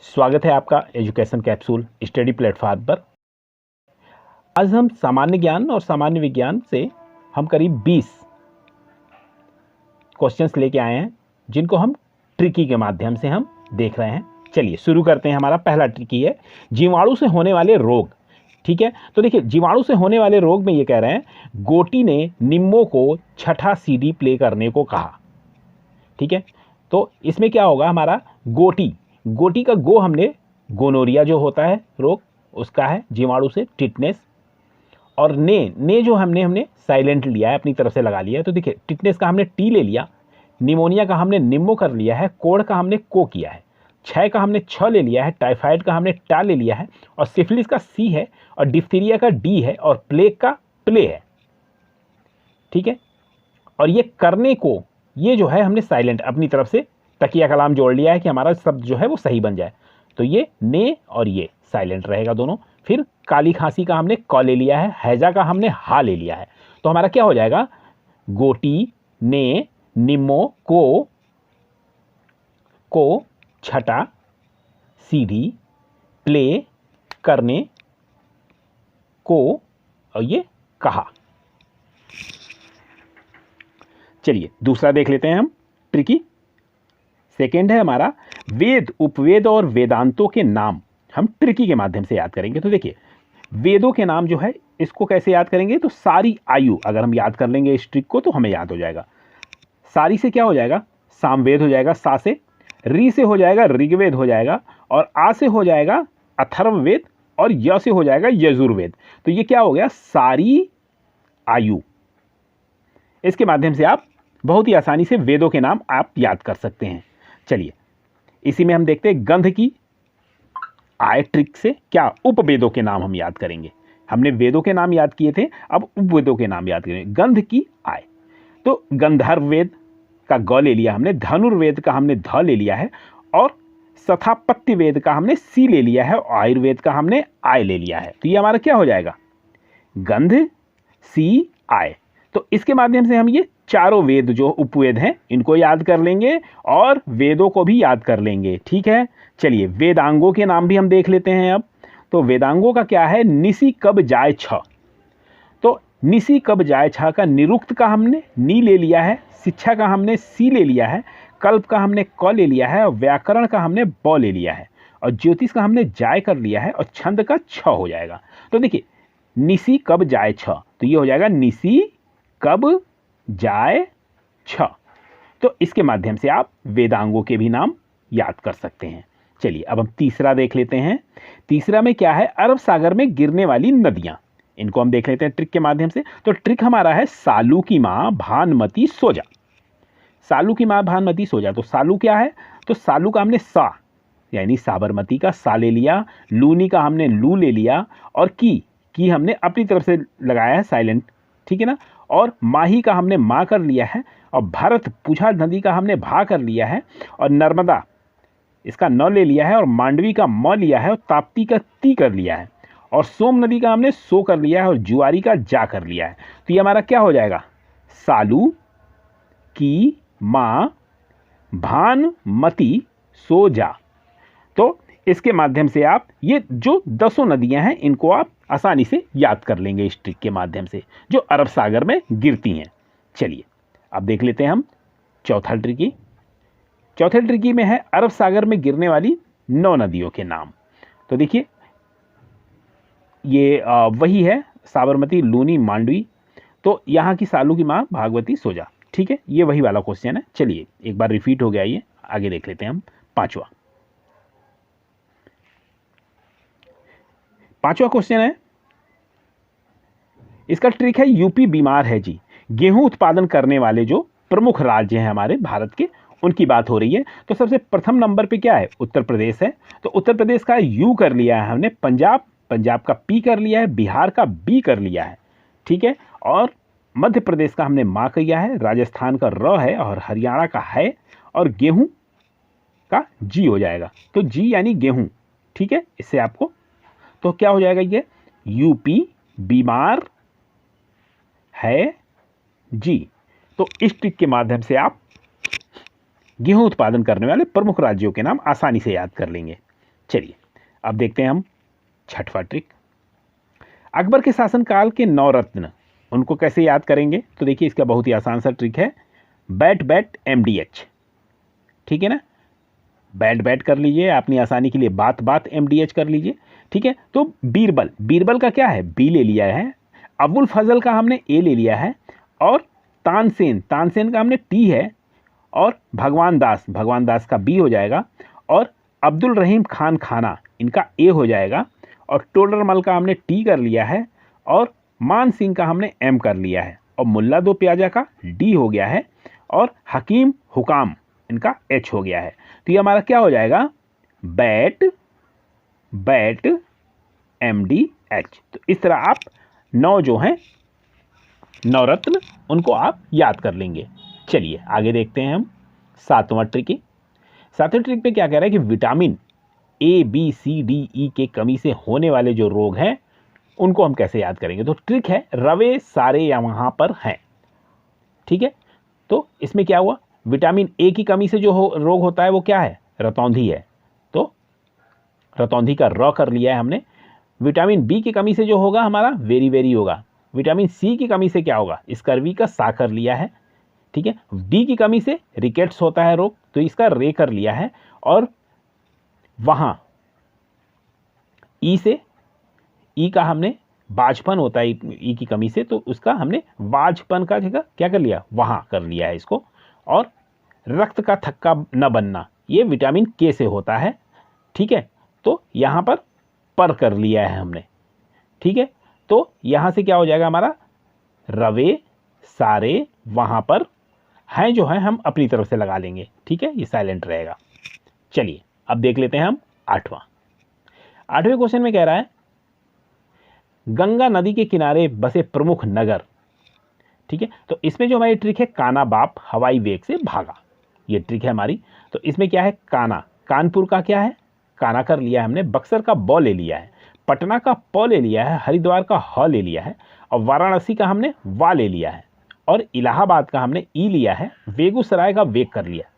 स्वागत है आपका एजुकेशन कैप्सूल स्टडी प्लेटफॉर्म पर। आज हम सामान्य ज्ञान और सामान्य विज्ञान से हम करीब 20 क्वेश्चंस लेके आए हैं, जिनको हम ट्रिकी के माध्यम से हम देख रहे हैं। चलिए शुरू करते हैं। हमारा पहला ट्रिकी है जीवाणु से होने वाले रोग। ठीक है, तो देखिए जीवाणु से होने वाले रोग में ये कह रहे हैं गोटी ने निम्मो को छठा सीडी प्ले करने को कहा। ठीक है, तो इसमें क्या होगा, हमारा गोटी का गो हमने गोनोरिया जो होता है रोग उसका है, जीवाणु से टिटनेस। और ने जो हमने साइलेंट लिया है, अपनी तरफ से लगा लिया है। तो देखिए टिटनेस का हमने टी ले लिया, निमोनिया का हमने निम्मो कर लिया है, कोड़ का हमने को किया है, क्षय का हमने छ ले लिया है, टाइफाइड का हमने टा ले लिया है, और सिफिलिस का सी है, और डिप्थीरिया का डी है, और प्लेग का प्ले है। ठीक है, और ये करने को ये जो है हमने साइलेंट अपनी तरफ से तकिया कलाम जोड़ लिया है कि हमारा शब्द जो है वो सही बन जाए। तो ये ने और ये साइलेंट रहेगा दोनों। फिर काली खांसी का हमने क ले लिया है, हैजा का हमने हा ले लिया है। तो हमारा क्या हो जाएगा, गोटी ने निम्मो को छठा सीधी प्ले करने को और ये कहा। चलिए दूसरा देख लेते हैं हम ट्रिकी। सेकेंड है हमारा वेद, उपवेद और वेदांतों के नाम हम ट्रिकी के माध्यम से याद करेंगे। तो देखिए वेदों के नाम जो है इसको कैसे याद करेंगे, तो सारी आयु अगर हम याद कर लेंगे इस ट्रिक को तो हमें याद हो जाएगा। सारी से क्या हो जाएगा, सामवेद हो जाएगा, सा से, री से हो जाएगा ऋग्वेद हो जाएगा, और आ से हो जाएगा अथर्ववेद, और य से हो जाएगा यजुर्वेद। तो ये क्या हो गया, सारी आयु। इसके माध्यम से आप बहुत ही आसानी से वेदों के नाम आप याद कर सकते हैं। चलिए इसी में हम देखते हैं गंध की आय ट्रिक से क्या उपवेदों के नाम हम याद करेंगे। हमने वेदों के नाम याद किए थे, अब उपवेदों के नाम याद करेंगे। गंध की आय, तो गंधर्व वेद का ग ले लिया हमने, धनुर्वेद का हमने ध ले लिया है, और स्थापत्य वेद का हमने सी ले लिया है, और आयुर्वेद का हमने आय ले लिया है। तो ये हमारा क्या हो जाएगा, गंध सी आय। तो इसके माध्यम से हम ये चारों वेद जो उपवेद हैं इनको याद कर लेंगे और वेदों को भी याद कर लेंगे। ठीक है, चलिए वेदांगों के नाम भी हम देख लेते हैं अब। तो वेदांगों का क्या है, निसी कब जाय छ। तो निसी कब जाय छ का निरुक्त का हमने नी ले लिया है, शिक्षा का हमने सी ले लिया है, कल्प का हमने क ले लिया है, और व्याकरण का हमने ब ले लिया है, और ज्योतिष का हमने जाय कर लिया है, और छंद का छ हो जाएगा। तो देखिए निसी कब जाय छ, तो ये हो जाएगा निसी कब जाय छ। तो इसके माध्यम से आप वेदांगों के भी नाम याद कर सकते हैं। चलिए अब हम तीसरा देख लेते हैं। तीसरा में क्या है, अरब सागर में गिरने वाली नदियां, इनको हम देख लेते हैं ट्रिक के माध्यम से। तो ट्रिक हमारा है सालू की मां भानुमती सो जा। सालू की मां भानुमती सो जा, तो सालू क्या है, तो सालू का हमने सा यानी साबरमती का सा ले लिया, लूनी का हमने लू ले लिया, और की हमने अपनी तरफ से लगाया है साइलेंट। ठीक है ना, और माही का हमने माँ कर लिया है, और भारत पूछा नदी का हमने भा कर लिया है, और नर्मदा इसका न ले लिया है, और मांडवी का म लिया है, और ताप्ती का ती कर लिया है, और सोम नदी का हमने सो कर लिया है, और जुआरी का जा कर लिया है। तो ये हमारा क्या हो जाएगा, सालू की माँ भानुमती सो जा। तो इसके माध्यम से आप ये जो 10 नदियां हैं इनको आप आसानी से याद कर लेंगे इस ट्रिक के माध्यम से, जो अरब सागर में गिरती हैं। चलिए अब देख लेते हैं हम चौथा ट्रिकी। चौथे ट्रिकी में है अरब सागर में गिरने वाली 9 नदियों के नाम। तो देखिए ये वही है, साबरमती, लूनी, मांडवी। तो यहाँ की सालू की माँ भागवती सोजा। ठीक है, ये वही वाला क्वेश्चन है। चलिए एक बार रिपीट हो गया, ये आगे देख लेते हैं हम। पांचवा क्वेश्चन है, इसका ट्रिक है यूपी बीमार है जी। गेहूं उत्पादन करने वाले जो प्रमुख राज्य हैं हमारे भारत के, उनकी बात हो रही है। तो सबसे प्रथम नंबर पे क्या है, उत्तर प्रदेश है। तो उत्तर प्रदेश का यू कर लिया है हमने, पंजाब का पी कर लिया है, बिहार का बी कर लिया है। ठीक है, और मध्य प्रदेश का हमने माँ किया है, राजस्थान का र है, और हरियाणा का है, और गेहूं का जी हो जाएगा। तो जी यानी गेहूं। ठीक है, इससे आपको तो क्या हो जाएगा, ये यूपी बीमार है जी। तो इस ट्रिक के माध्यम से आप गेहूं उत्पादन करने वाले प्रमुख राज्यों के नाम आसानी से याद कर लेंगे। चलिए अब देखते हैं हम छठवां ट्रिक। अकबर के शासनकाल के 9 रत्न, उनको कैसे याद करेंगे? तो देखिए इसका बहुत ही आसान सा ट्रिक है, बैट बैट MDH। ठीक है ना, बैट बैट कर लीजिए, अपनी आसानी के लिए बात बात MDH कर लीजिए। ठीक है, तो बीरबल, बीरबल का क्या है, बी ले लिया है। अबुल फजल का हमने ए ले लिया है। और तानसेन, तानसेन का हमने टी है। और भगवान दास, भगवान दास का बी हो जाएगा। और अब्दुल रहीम खान खाना, इनका ए हो जाएगा। और टोडरमल का हमने टी कर लिया है। और मान सिंह का हमने एम कर लिया है। और मुल्ला दो प्याजा का डी हो गया है। और हकीम हुकाम, इनका एच हो गया है। तो ये हमारा क्या हो जाएगा, बैट बैट MDH। तो इस तरह आप 9 जो हैं नवरत्न, उनको आप याद कर लेंगे। चलिए आगे देखते हैं हम 7वां ट्रिक। 7वें ट्रिक पे क्या कह रहा है कि vitamin A B C D E के कमी से होने वाले जो रोग हैं उनको हम कैसे याद करेंगे। तो ट्रिक है, रवे सारे यहाँ पर हैं। ठीक है, तो इसमें क्या हुआ, विटामिन ए की कमी से जो रोग होता है वो क्या है, रतौंधी है। तो रतौंधी का र कर लिया है हमने। विटामिन बी की कमी से जो होगा हमारा वेरी वेरी होगा। विटामिन सी की कमी से क्या होगा, स्कर्वी का सा कर लिया है। ठीक है, डी की कमी से रिकेट्स होता है रोग, तो इसका रे कर लिया है। और वहां ई से, ई का हमने बाजपन होता है ई की कमी से, तो उसका हमने बाजपन का जगह क्या कर लिया, वहां कर लिया है इसको। और रक्त का थक्का न बनना, ये विटामिन के से होता है। ठीक है, तो यहां पर कर लिया है हमने। ठीक है, तो यहां से क्या हो जाएगा हमारा, रवे सारे वहां पर हैं जो है हम अपनी तरफ से लगा लेंगे। ठीक है, ये साइलेंट रहेगा। चलिए अब देख लेते हैं हम 8वें क्वेश्चन में कह रहा है, गंगा नदी के किनारे बसे प्रमुख नगर। ठीक है, तो इसमें जो हमारी ट्रिक है, काना बाप हवाई वेग से भागा, ये ट्रिक है हमारी। तो इसमें क्या है, काना, कानपुर का क्या है, काना कर लिया है हमने। बक्सर का ब ले लिया है। पटना का प ले लिया है। हरिद्वार का ह ले लिया है। और वाराणसी का हमने वा ले लिया है। और इलाहाबाद का हमने ई लिया है। बेगूसराय का वेग कर लिया,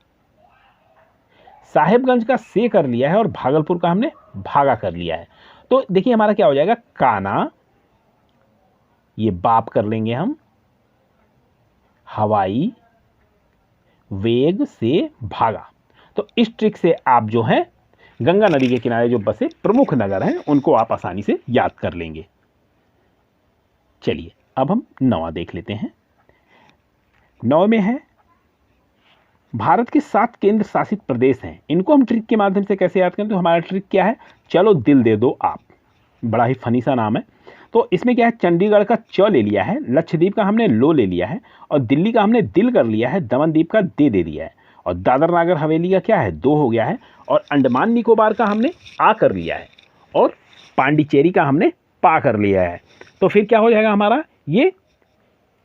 साहेबगंज का से कर लिया है। और भागलपुर का हमने भागा कर लिया है। तो देखिए हमारा क्या हो जाएगा, काना, ये बाप कर लेंगे हम, हवाई वेग से भागा। तो इस ट्रिक से आप जो है गंगा नदी के किनारे जो बसे प्रमुख नगर हैं उनको आप आसानी से याद कर लेंगे। चलिए अब हम 9वां देख लेते हैं। 9 में है, भारत के 7 केंद्र शासित प्रदेश हैं, इनको हम ट्रिक के माध्यम से कैसे याद करें। तो हमारा ट्रिक क्या है, चलो दिल दे दो आप, बड़ा ही फनी सा नाम है। तो इसमें क्या है, चंडीगढ़ का च ले लिया है। लक्षद्वीप का हमने लो ले लिया है। और दिल्ली का हमने दिल कर लिया है। दमनदीप का दे दिया है। और दादर नागर हवेली का क्या है, दो हो गया है। और अंडमान निकोबार का हमने आ कर लिया है। और पांडिचेरी का हमने पा कर लिया है। तो फिर क्या हो जाएगा हमारा, ये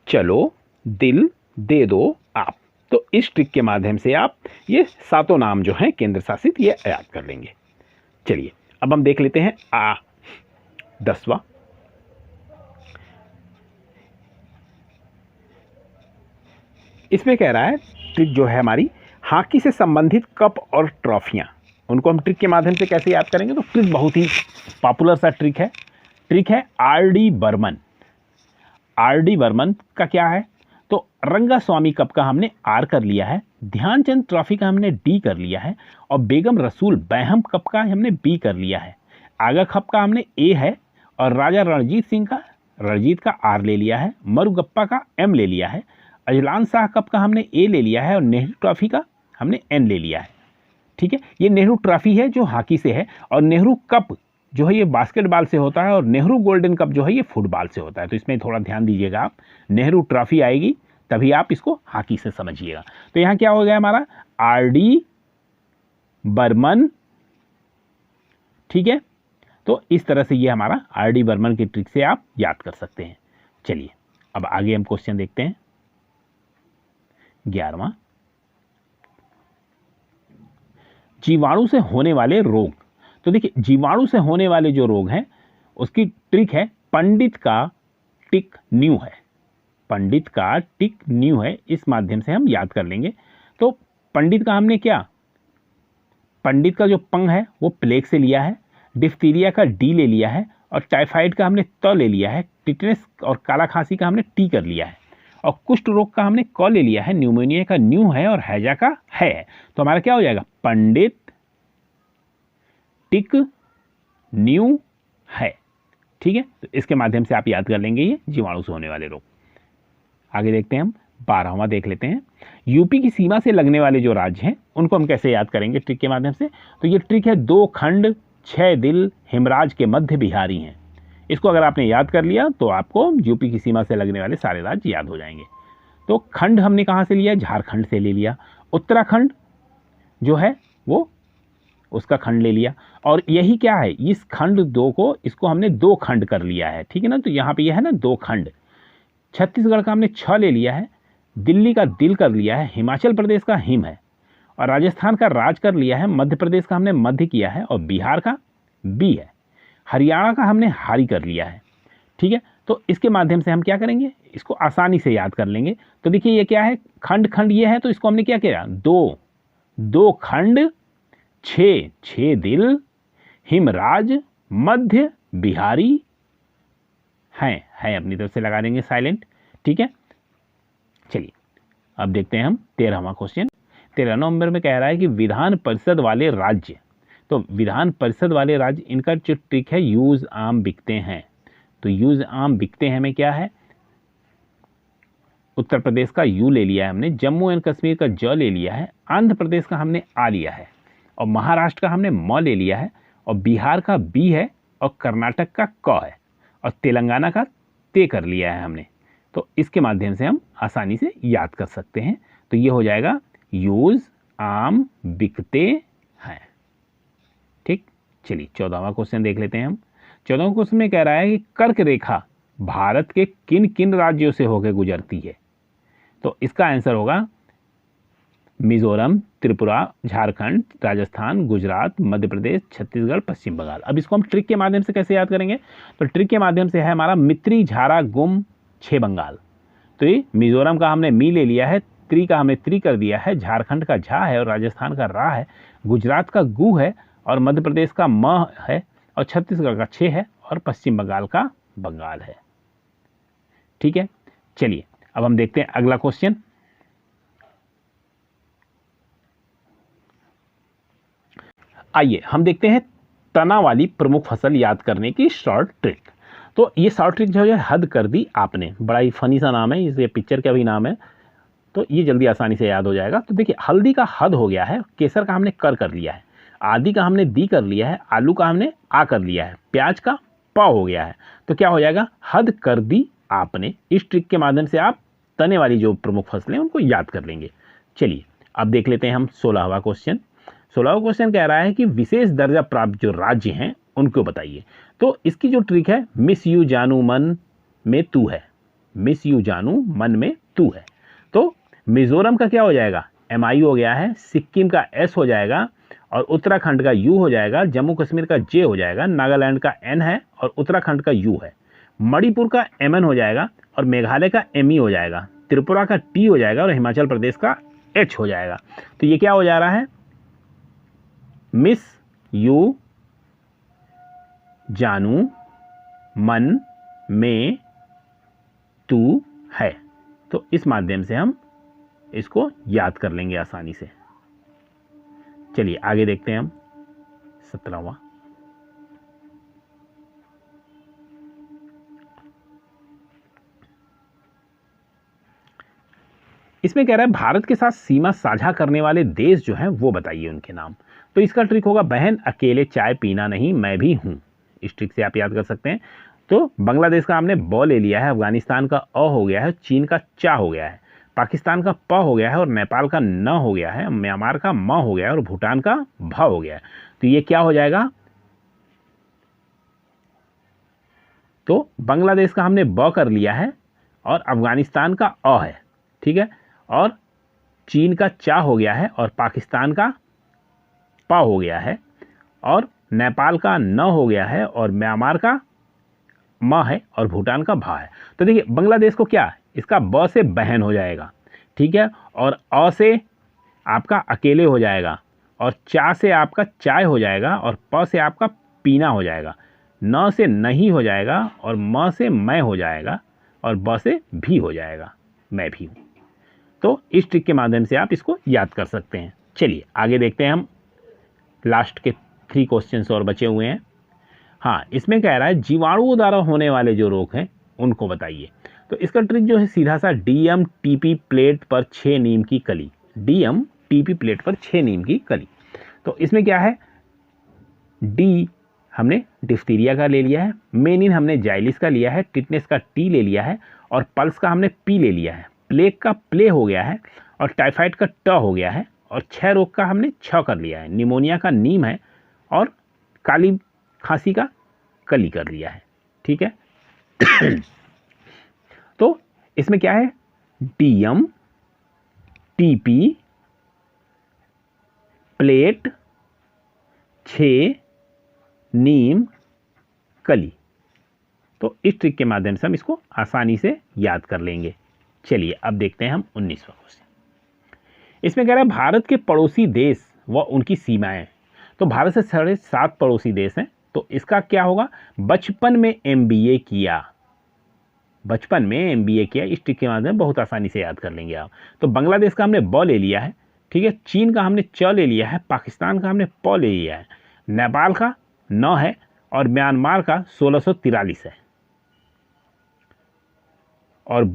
चलो दिल दे दो आप। तो इस ट्रिक के माध्यम से आप ये 7 नाम जो हैं केंद्र शासित, ये याद कर लेंगे। चलिए अब हम देख लेते हैं 10वां। इसमें कह रहा है, ट्रिक जो है हमारी, हॉकी से संबंधित कप और ट्रॉफियां, उनको हम ट्रिक के माध्यम से कैसे याद करेंगे। तो ट्रिक बहुत ही पॉपुलर सा ट्रिक है। ट्रिक है RD बर्मन। RD बर्मन का क्या है, तो रंगास्वामी कप का हमने आर कर लिया है। ध्यानचंद ट्रॉफी का हमने डी कर लिया है। और बेगम रसूल बैहम कप का हमने बी कर लिया है। आगा कप का हमने ए है। और राजा रणजीत सिंह का, रणजीत का आर ले लिया है। मरुगप्पा का एम ले लिया है। अजलान शाह कप का हमने ए ले लिया है। और नेहरू ट्रॉफी का हमने एन ले लिया है। ठीक है, ये नेहरू ट्रॉफी है जो हॉकी से है। और नेहरू कप जो है ये बास्केटबॉल से होता है। और नेहरू गोल्डन कप जो है ये फुटबॉल से होता है। तो इसमें थोड़ा ध्यान दीजिएगा आप, नेहरू ट्रॉफी आएगी तभी आप इसको हॉकी से समझिएगा। तो यहाँ क्या हो गया हमारा, RD बर्मन। ठीक है, तो इस तरह से ये हमारा RD बर्मन की ट्रिक से आप याद कर सकते हैं। चलिए अब आगे हम क्वेश्चन देखते हैं 11वां। जीवाणु से होने वाले रोग। तो देखिए जीवाणु से होने वाले जो रोग हैं उसकी ट्रिक है, पंडित का टिक न्यू है। पंडित का टिक न्यू है, इस माध्यम से हम याद कर लेंगे। तो पंडित का हमने क्या, पंडित का जो पंग है वो प्लेग से लिया है, डिफ्थीरिया का डी ले लिया है, और टाइफाइड का हमने त ले लिया है, टिटनेस और काला खांसी का हमने टी कर लिया है, और कुष्ठ रोग का हमने क ले लिया है, न्यूमोनिया का न्यू है, और हैजा का है। तो हमारा क्या हो जाएगा, पंडित टिक न्यू है। ठीक है, तो इसके माध्यम से आप याद कर लेंगे ये जीवाणु से होने वाले रोग। आगे देखते हैं हम 12वां देख लेते हैं। यूपी की सीमा से लगने वाले जो राज्य हैं उनको हम कैसे याद करेंगे ट्रिक के माध्यम से। तो ये ट्रिक है 2 खंड 6 दिल हिमराज के मध्य बिहारी हैं। इसको अगर आपने याद कर लिया तो आपको यूपी की सीमा से लगने वाले सारे राज्य याद हो जाएंगे। तो खंड हमने कहाँ से लिया, झारखंड से ले लिया। उत्तराखंड जो है वो उसका खंड ले लिया, और यही क्या है, इस खंड 2 को इसको हमने 2 खंड कर लिया है। ठीक है ना, तो यहाँ पे यह है ना 2 खंड। छत्तीसगढ़ का हमने 6 ले लिया है, दिल्ली का दिल कर लिया है, हिमाचल प्रदेश का हिम है, और राजस्थान का राज कर लिया है, मध्य प्रदेश का हमने मध्य किया है, और बिहार का बी है, हरियाणा का हमने हारी कर लिया है। ठीक है, तो इसके माध्यम से हम क्या करेंगे, इसको आसानी से याद कर लेंगे। तो देखिए ये क्या है, खंड खंड ये है, तो इसको हमने क्या किया, 2 खंड 6 दिल हिमराज मध्य बिहारी हैं अपनी तरफ से लगा देंगे साइलेंट। ठीक है, चलिए अब देखते हैं हम 13वां क्वेश्चन। 13 नंबर में कह रहा है कि विधान परिषद वाले राज्य, तो विधान परिषद वाले राज्य, इनका जो ट्रिक है यूज आम बिकते हैं। तो यूज आम बिकते हैं में क्या है, उत्तर प्रदेश का यू ले लिया है हमने, जम्मू एंड कश्मीर का ज ले लिया है, आंध्र प्रदेश का हमने आ लिया है, और महाराष्ट्र का हमने म ले लिया है, और बिहार का बी है, और कर्नाटक का क है, और तेलंगाना का ते कर लिया है हमने। तो इसके माध्यम से हम आसानी से याद कर सकते हैं। तो ये हो जाएगा यूज आम बिकते हैं। ठीक, चलिए 14वां क्वेश्चन देख लेते हैं हम। 14वां क्वेश्चन में कह रहा है कि कर्क रेखा भारत के किन किन राज्यों से होकर गुजरती है। तो इसका आंसर होगा मिजोरम, त्रिपुरा, झारखंड, राजस्थान, गुजरात, मध्य प्रदेश, छत्तीसगढ़, पश्चिम बंगाल। अब इसको हम ट्रिक के माध्यम से कैसे याद करेंगे, तो ट्रिक के माध्यम से है हमारा मित्री, झारा, गुम, 6 बंगाल। तो ये मिजोरम का हमने मी ले लिया है, त्रि का हमने त्रि कर दिया है, झारखंड का झा है, और राजस्थान का रा है, गुजरात का गु है, और मध्य प्रदेश का म है, और छत्तीसगढ़ का 6 है, और पश्चिम बंगाल का बंगाल है। ठीक है, चलिए अब हम देखते हैं अगला क्वेश्चन। आइए हम देखते हैं तना वाली प्रमुख फसल याद करने की शॉर्ट ट्रिक। तो ये शॉर्ट ट्रिक जो है हद कर दी आपने, बड़ा ही फनी सा नाम है, इसे पिक्चर का भी नाम है, तो ये जल्दी आसानी से याद हो जाएगा। तो देखिए हल्दी का हद हो गया है, केसर का हमने कर लिया है, आदि का हमने दी कर लिया है, आलू का हमने आ कर लिया है, प्याज का प हो गया है। तो क्या हो जाएगा, हद कर दी आपने। इस ट्रिक के माध्यम से आप तने वाली जो प्रमुख फसलें उनको याद कर लेंगे। चलिए अब देख लेते हैं हम 16वां क्वेश्चन। 16वां क्वेश्चन कह रहा है कि विशेष दर्जा प्राप्त जो राज्य हैं उनको बताइए। तो इसकी जो ट्रिक है, मिस यू जानू मन में तू है, मिस यू जानू मन में तू है। तो मिजोरम का क्या हो जाएगा, MI हो गया है, सिक्किम का S हो जाएगा, और उत्तराखंड का U हो जाएगा, जम्मू कश्मीर का J हो जाएगा, नागालैंड का N है, और उत्तराखंड का U है, मणिपुर का MN हो जाएगा, और मेघालय का ME हो जाएगा, त्रिपुरा का T हो जाएगा, और हिमाचल प्रदेश का H हो जाएगा। तो ये क्या हो जा रहा है, मिस यू जानू मन में तू है। तो इस माध्यम से हम इसको याद कर लेंगे आसानी से। चलिए आगे देखते हैं हम 17वां। इसमें कह रहा है भारत के साथ सीमा साझा करने वाले देश जो हैं वो बताइए उनके नाम। तो इसका ट्रिक होगा, बहन अकेले चाय पीना नहीं मैं भी हूं। इस ट्रिक से आप याद कर सकते हैं। तो बांग्लादेश का हमने ब ले लिया है, अफगानिस्तान का अ हो गया है, चीन का चा हो गया है, पाकिस्तान का प हो गया है, और नेपाल का न हो गया है, म्यांमार का म हो गया है, और भूटान का भ हो गया है। तो ये क्या हो जाएगा, तो बांग्लादेश का हमने ब कर लिया है, और अफगानिस्तान का अ है, ठीक है, और चीन का चा हो गया है, और पाकिस्तान का प हो गया है, और नेपाल का न हो गया है, और म्यांमार का म है, और भूटान का भा है। तो देखिए बांग्लादेश को क्या, इसका ब से बहन हो जाएगा, ठीक है, और अ से आपका अकेले हो जाएगा, और चा से आपका चाय हो जाएगा और प से आपका पीना हो जाएगा, न से नहीं हो जाएगा और म से मैं हो जाएगा और ब से भी हो जाएगा, मैं भी हूँ। तो इस ट्रिक के माध्यम से आप इसको याद कर सकते हैं। चलिए आगे देखते हैं हम, लास्ट के 3 क्वेश्चंस और बचे हुए हैं। हाँ, इसमें कह रहा है जीवाणुओं द्वारा होने वाले जो रोग हैं उनको बताइए। तो इसका ट्रिक जो है सीधा सा डीएम टीपी प्लेट पर 6 नीम की कली, डीएम टीपी प्लेट पर 6 नीम की कली। तो इसमें क्या है, डी हमने डिफ्थीरिया का ले लिया है, मेनिन हमने जाइलिस का लिया है, टिटनेस का टी ले लिया है और पल्स का हमने पी ले लिया है, प्लेग का प्ले हो गया है और टाइफाइड का ट हो गया है और 6 रोग का हमने छ कर लिया है, निमोनिया का नीम है और काली खांसी का कली कर लिया है। ठीक है तो इसमें क्या है, डीएम टीपी प्लेट 6 नीम कली। तो इस ट्रिक के माध्यम से हम इसको आसानी से याद कर लेंगे। चलिए अब देखते हैं हम 19वां क्वेश्चन। इसमें कह रहा है भारत के पड़ोसी देश व उनकी सीमाएं। तो भारत से साढ़े 7 पड़ोसी देश हैं। तो इसका क्या होगा, बचपन में एमबीए किया, बचपन में एमबीए किया। इस ट्रिक के माध्यम बहुत आसानी से याद कर लेंगे आप। तो बांग्लादेश का हमने ब ले लिया है, ठीक है, चीन का हमने च ले लिया है, पाकिस्तान का हमने प ले लिया है, नेपाल का 9 है और म्यांमार का 1643 है और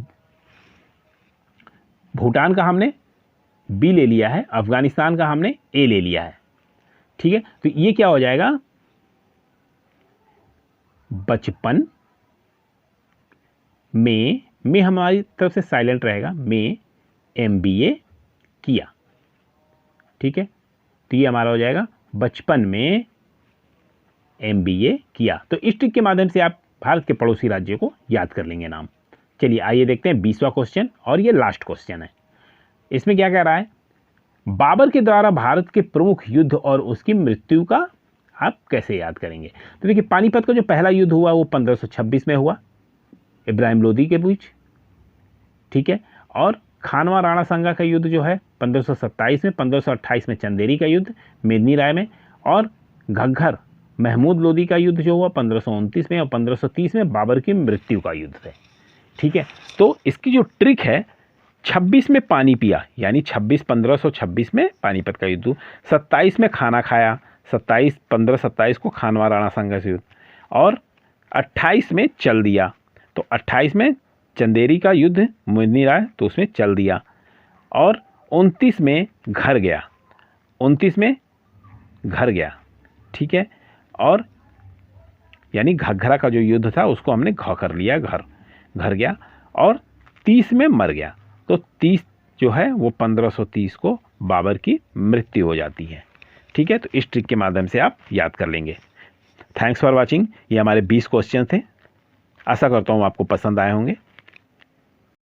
भूटान का हमने बी ले लिया है, अफगानिस्तान का हमने ए ले लिया है। ठीक है, तो ये क्या हो जाएगा, बचपन में हमारी तरफ से साइलेंट रहेगा, में एमबीए किया। ठीक है, तो ये हमारा हो जाएगा बचपन में एमबीए किया। तो इस ट्रिक के माध्यम से आप भारत के पड़ोसी राज्यों को याद कर लेंगे नाम। चलिए आइए देखते हैं 20वां क्वेश्चन और ये लास्ट क्वेश्चन है। इसमें क्या कह रहा है, बाबर के द्वारा भारत के प्रमुख युद्ध और उसकी मृत्यु का आप कैसे याद करेंगे। तो देखिए, पानीपत का जो पहला युद्ध हुआ वो 1526 में हुआ, इब्राहिम लोदी के बीच। ठीक है, और खानवा राणा संगा का युद्ध जो है 1527 में, 1528 में चंदेरी का युद्ध मेदिनी राय में, और घग्घर महमूद लोदी का युद्ध जो हुआ 1529 में और 1530 में बाबर की मृत्यु का युद्ध है। ठीक है, तो इसकी जो ट्रिक है, 26 में पानी पिया यानी 1526 में पानीपत का युद्ध, 27 में खाना खाया, 1527 को खानवा राणा संघर्ष युद्ध, और 28 में चल दिया, तो 28 में चंदेरी का युद्ध मेदिनी राय, तो उसमें चल दिया, और 29 में घर गया, 29 में घर गया। ठीक है, और यानी घग्घरा का जो युद्ध था उसको हमने घ कर लिया, घर गया, और 30 में मर गया। तो 30 जो है वो 1530 को बाबर की मृत्यु हो जाती है। ठीक है, तो इस ट्रिक के माध्यम से आप याद कर लेंगे। Thanks for watching. ये हमारे 20 क्वेश्चन थे, आशा करता हूँ आपको पसंद आए होंगे।